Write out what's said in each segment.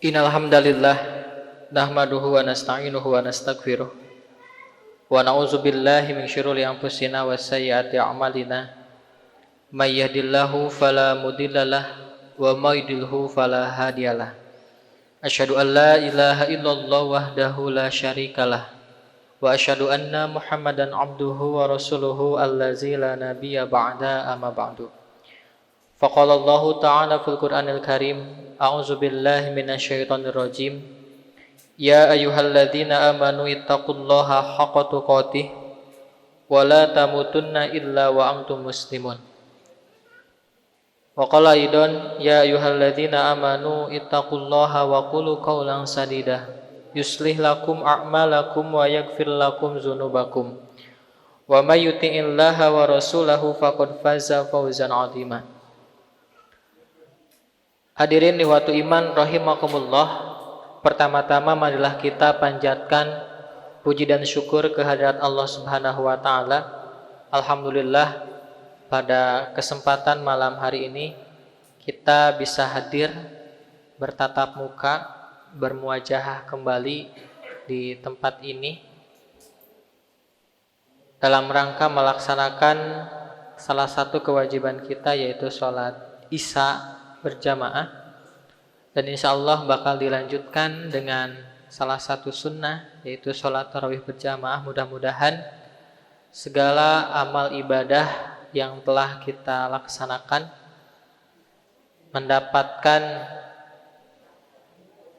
Innal hamdalillah nahmaduhu wa nasta'inuhu wa nastaghfiruh wa na'udzu billahi min syururi anfusina wa sayyiati a'malina may yahdihillahu fala mudhillalah wa may yudhlilhu fala hadiyalah. Asyhadu an la ilaha illallah wahdahu la syarikalah wa asyhadu anna Muhammadan abduhu wa rasuluhu allazi la nabiyya ba'da amma ba'du. Faqala Allah ta'ala fil Qur'anil Karim, a'udzu billahi minasyaitonir rajim. Ya ayyuhalladzina amanu ittaqullaha haqqa tuqatih wa la tamutunna illa wa antum muslimun. Wa qala aidan ya ayyuhalladzina amanu ittaqullaha wa qulu qawlan sadida yuslih lakum a'malakum wa yaghfir lakum dzunubakum. Wa may yuti'illaha wa rasulahu faqad faza fawzan 'azima. Hadirin ikhwatu iman rahimakumullah, pertama-tama marilah kita panjatkan puji dan syukur kehadirat Allah Subhanahu wa taala. Alhamdulillah, pada kesempatan malam hari ini kita bisa hadir bertatap muka, bermuajahah kembali di tempat ini dalam rangka melaksanakan salah satu kewajiban kita, yaitu sholat Isya berjamaah, dan insya Allah bakal dilanjutkan dengan salah satu sunnah, yaitu sholat tarawih berjamaah. Mudah-mudahan segala amal ibadah yang telah kita laksanakan mendapatkan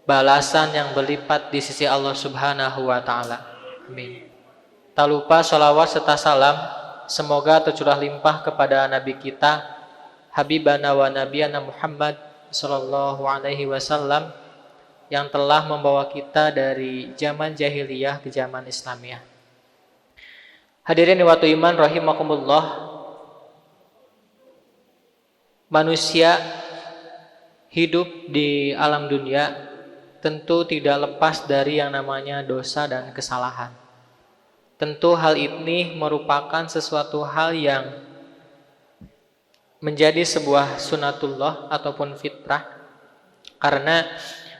balasan yang berlipat di sisi Allah Subhanahu wa taala. Amin. Tak lupa sholawat serta salam semoga tercurah limpah kepada Nabi kita Habibana wa Nabiyana Muhammad sallallahu alaihi wasallam yang telah membawa kita dari zaman jahiliyah ke zaman Islamiyah. Hadirin ikhwatu iman rahimakumullah, manusia hidup di alam dunia tentu tidak lepas dari yang namanya dosa dan kesalahan. Tentu hal ini merupakan sesuatu hal yang menjadi sebuah sunatullah ataupun fitrah, karena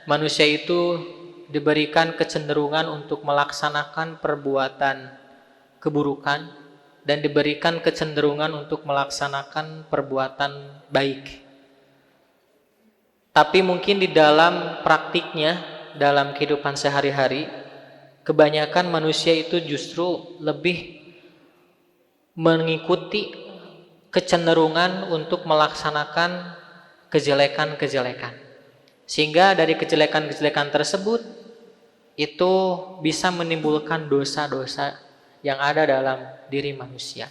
manusia itu diberikan kecenderungan untuk melaksanakan perbuatan keburukan dan diberikan kecenderungan untuk melaksanakan perbuatan baik. Tapi mungkin di dalam praktiknya, dalam kehidupan sehari-hari, kebanyakan manusia itu justru lebih mengikuti kecenderungan untuk melaksanakan kejelekan-kejelekan, sehingga dari kejelekan-kejelekan tersebut itu bisa menimbulkan dosa-dosa yang ada dalam diri manusia.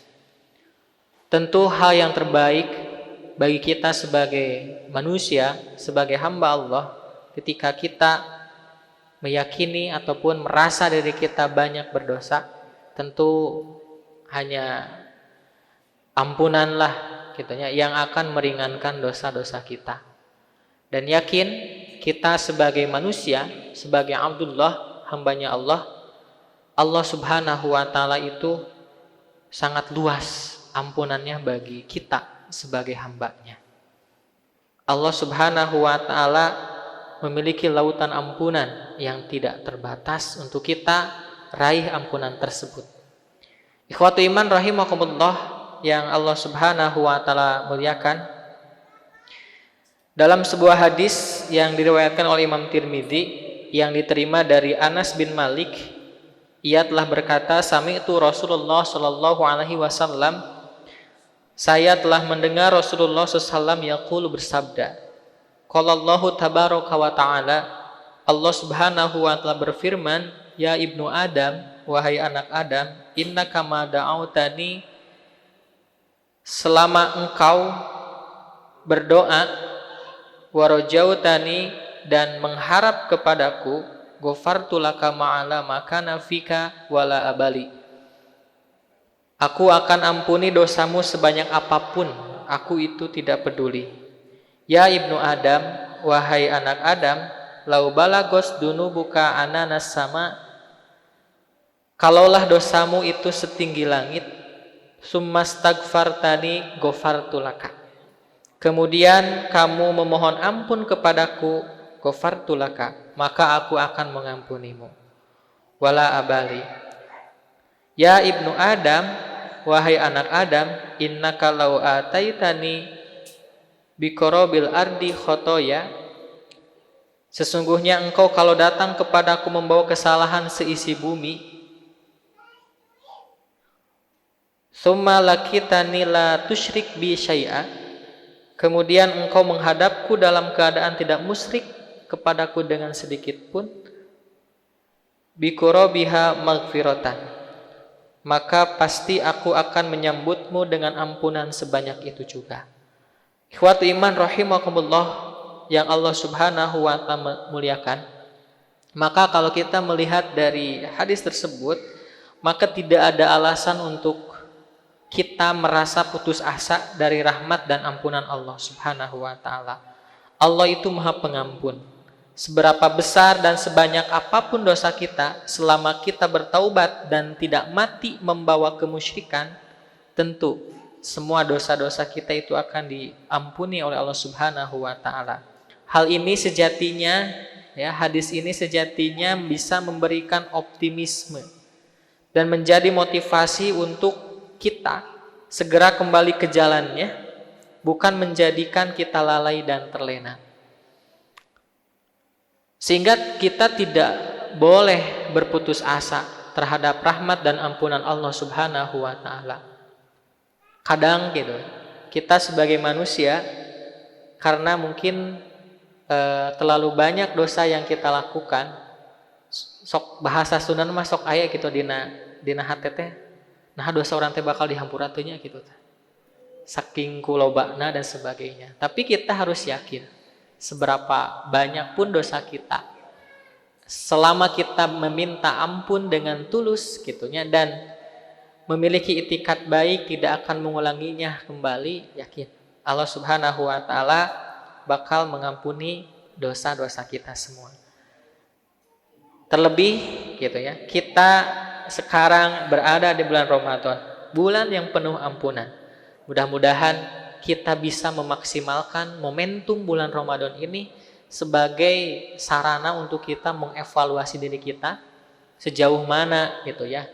Tentu hal yang terbaik bagi kita sebagai manusia, sebagai hamba Allah, ketika kita meyakini ataupun merasa diri kita banyak berdosa, tentu hanya ampunanlah kitanya yang akan meringankan dosa-dosa kita. Dan yakin kita sebagai manusia, sebagai Abdullah, hambanya Allah, Allah Subhanahu wa ta'ala itu sangat luas ampunannya bagi kita sebagai hambanya. Allah Subhanahu wa ta'ala memiliki lautan ampunan yang tidak terbatas untuk kita raih ampunan tersebut. Ikhwatu iman rahimakumullah yang Allah Subhanahu wa taala muliakan, dalam sebuah hadis yang diriwayatkan oleh Imam Tirmidzi yang diterima dari Anas bin Malik, ia telah berkata, sami'tu Rasulullah sallallahu alaihi wasallam, saya telah mendengar Rasulullah sallallahu alaihi wasallam yaqulu, bersabda, qala Allahu tabaraka wa taala, Allah Subhanahu wa taala berfirman, ya ibnu Adam, wahai anak Adam, innaka ma da'autani, selama engkau berdoa, warajautani, dan mengharap kepadaku, ghafartu laka ma'ala makana fika wala abali, aku akan ampuni dosamu sebanyak apapun, aku itu tidak peduli. Ya ibnu Adam, wahai anak Adam, lau balagos dunubuka ananas sama, kalaulah dosamu itu setinggi langit, summastagfartani ghafartu laka, kemudian kamu memohon ampun kepadaku, ghafartu laka, maka aku akan mengampunimu. Wala abali. Ya ibnu Adam, wahai anak Adam, innaka law ataitani biqarabil ardi khotoya, sesungguhnya engkau kalau datang kepadaku membawa kesalahan seisi bumi, tsumma lakitani la tusyrik bi syai'a, kemudian engkau menghadapku dalam keadaan tidak musyrik kepadaku dengan sedikit pun, biqarabiha maghfiratan, maka pasti aku akan menyambutmu dengan ampunan sebanyak itu juga. Ikhwatu iman rahimakumullah yang Allah Subhanahu wa ta'ala muliakan. Maka kalau kita melihat dari hadis tersebut, maka tidak ada alasan untuk kita merasa putus asa dari rahmat dan ampunan Allah Subhanahu wa ta'ala. Allah itu Maha Pengampun. Seberapa besar dan sebanyak apapun dosa kita, selama kita bertaubat dan tidak mati membawa kemusyrikan, tentu semua dosa-dosa kita itu akan diampuni oleh Allah Subhanahu wa ta'ala. Hal ini sejatinya, ya, hadis ini sejatinya bisa memberikan optimisme dan menjadi motivasi untuk kita segera kembali ke jalannya, bukan menjadikan kita lalai dan terlena. Sehingga kita tidak boleh berputus asa terhadap rahmat dan ampunan Allah Subhanahu wa ta'ala. Kadang gitu, kita sebagai manusia, karena mungkin terlalu banyak dosa yang kita lakukan, sok bahasa Sunda mah sok aya gitu dina hate teh, nah dosa orang teh bakal dihampura teh nya gitu. Saking kulobana dan sebagainya. Tapi kita harus yakin, seberapa banyak pun dosa kita, selama kita meminta ampun dengan tulus gitunya dan memiliki itikat baik, tidak akan mengulanginya kembali, yakin Allah Subhanahu wa ta'ala bakal mengampuni dosa-dosa kita semua. Terlebih gitu ya, kita sekarang berada di bulan Ramadan, bulan yang penuh ampunan. Mudah-mudahan kita bisa memaksimalkan momentum bulan Ramadan ini sebagai sarana untuk kita mengevaluasi diri kita sejauh mana gitu ya,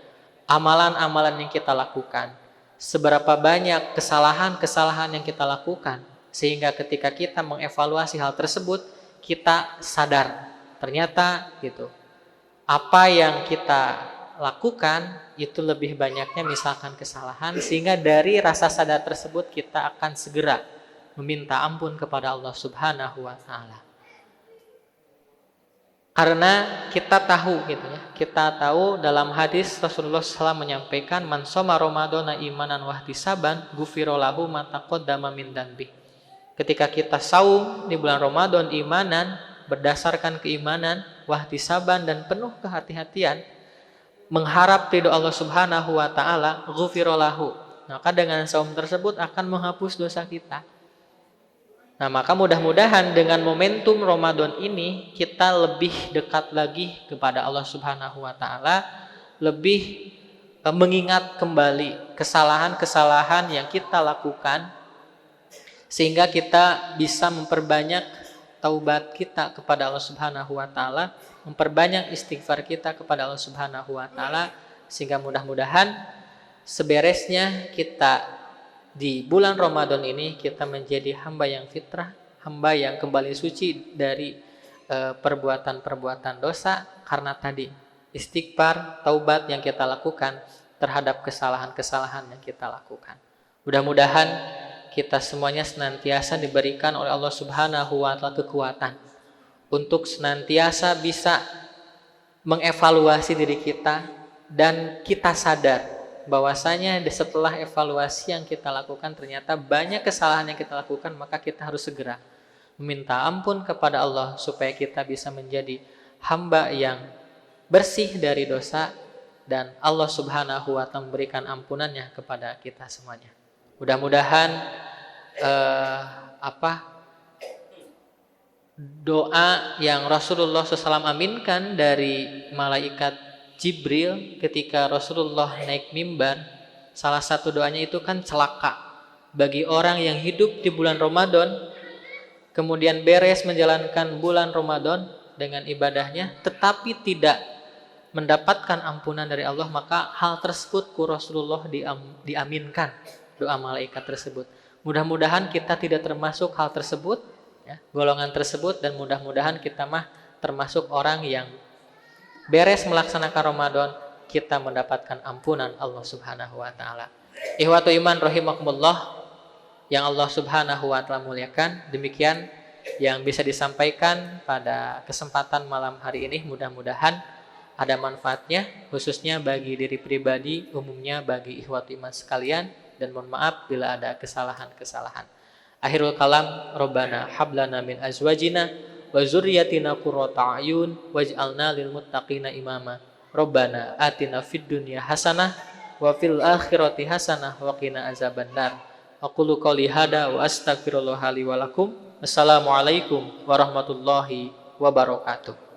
amalan-amalan yang kita lakukan, seberapa banyak kesalahan-kesalahan yang kita lakukan, sehingga ketika kita mengevaluasi hal tersebut, kita sadar ternyata gitu, apa yang kita lakukan itu lebih banyaknya misalkan kesalahan, sehingga dari rasa sadar tersebut kita akan segera meminta ampun kepada Allah Subhanahu wa ta'ala. Karena kita tahu gitu ya, kita tahu dalam hadis Rasulullah SAW menyampaikan, man shoma ramadhana imanan wahtisaban ghufira lahu ma taqaddama min dzanbi. Ketika kita saum di bulan Ramadan imanan, berdasarkan keimanan, wahtisaban dan penuh kehati-hatian, mengharap ridho Allah Subhanahu wa ta'ala, ghufira lahu, maka dengan saum tersebut akan menghapus dosa kita. Nah, maka mudah-mudahan dengan momentum Ramadan ini kita lebih dekat lagi kepada Allah Subhanahu wa ta'ala, lebih mengingat kembali kesalahan-kesalahan yang kita lakukan, sehingga kita bisa memperbanyak taubat kita kepada Allah Subhanahu wa ta'ala, memperbanyak istighfar kita kepada Allah Subhanahu wa ta'ala, sehingga mudah-mudahan seberesnya kita di bulan Ramadan ini kita menjadi hamba yang fitrah, hamba yang kembali suci dari perbuatan-perbuatan dosa, karena tadi istighfar, taubat yang kita lakukan terhadap kesalahan-kesalahan yang kita lakukan. Mudah-mudahan kita semuanya senantiasa diberikan oleh Allah Subhanahu wa ta'ala kekuatan untuk senantiasa bisa mengevaluasi diri kita, dan kita sadar bahwasanya setelah evaluasi yang kita lakukan ternyata banyak kesalahan yang kita lakukan, maka kita harus segera meminta ampun kepada Allah supaya kita bisa menjadi hamba yang bersih dari dosa, dan Allah Subhanahu wa ta'ala memberikan ampunannya kepada kita semuanya. Mudah-mudahan doa yang Rasulullah SAW aminkan dari malaikat Jibril ketika Rasulullah naik mimbar, salah satu doanya itu kan celaka bagi orang yang hidup di bulan Ramadan kemudian beres menjalankan bulan Ramadan dengan ibadahnya, tetapi tidak mendapatkan ampunan dari Allah, maka hal tersebut ku Rasulullah diaminkan doa malaikat tersebut. Mudah-mudahan kita tidak termasuk hal tersebut, ya, golongan tersebut, dan mudah-mudahan kita termasuk orang yang beres melaksanakan Ramadan, kita mendapatkan ampunan Allah Subhanahu wa taala. Ikhwatu iman rahimakumullah yang Allah Subhanahu wa taala muliakan, demikian yang bisa disampaikan pada kesempatan malam hari ini. Mudah-mudahan ada manfaatnya, khususnya bagi diri pribadi, umumnya bagi ikhwatu iman sekalian, dan mohon maaf bila ada kesalahan-kesalahan. Akhirul kalam, Rabbana hablana min azwajina wa dzurriyyatina qurrata a'yun waj'alna lil muttaqina imama. Rabbana atina fid dunya hasanah wa fil akhirati hasanah wa qina azabannar. Aqulu qouli hada wa astaghfirullah li wa lakum. Assalamualaikum warahmatullahi wabarakatuh.